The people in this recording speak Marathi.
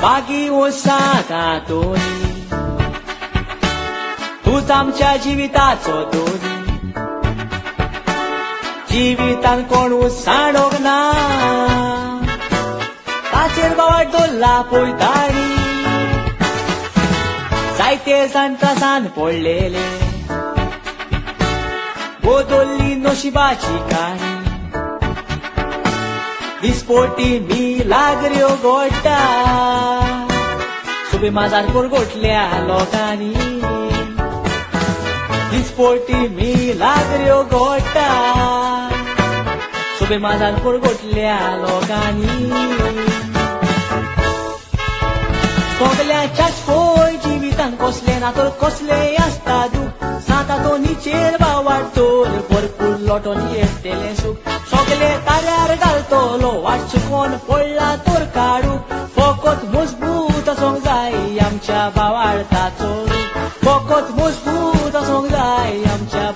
बागी ओसातातोनी तूच आमच्या जिविताचो दोनी जिवितान कोण उसाडोक ना ताचेर बावाट दोल्ला पोयतारी जायते जाण त्रासान पडलेले बोदोल्ली नशिबाची काणी दिसपोटी मी लागऱ्यो गोडटा सुबे माजार गोटल्या लोकांनी दिसपोटी मी लागऱ्यो गोडटा सुबे माजार गोटल्या लोकांनी सगल्याच्याच पळय जिवितान कसले ना तर कसले आसता दूख साता तो निचेर वाडटोर भरपूर लोटोन येतले सूख सगले ताऱ्यार घालतलो वाट चुकोन पडला तर काडूक फकत मजबूत आसूंक जाय आमच्या बावार्थाचो फकत मजबूत आसूंक जाय आमच्या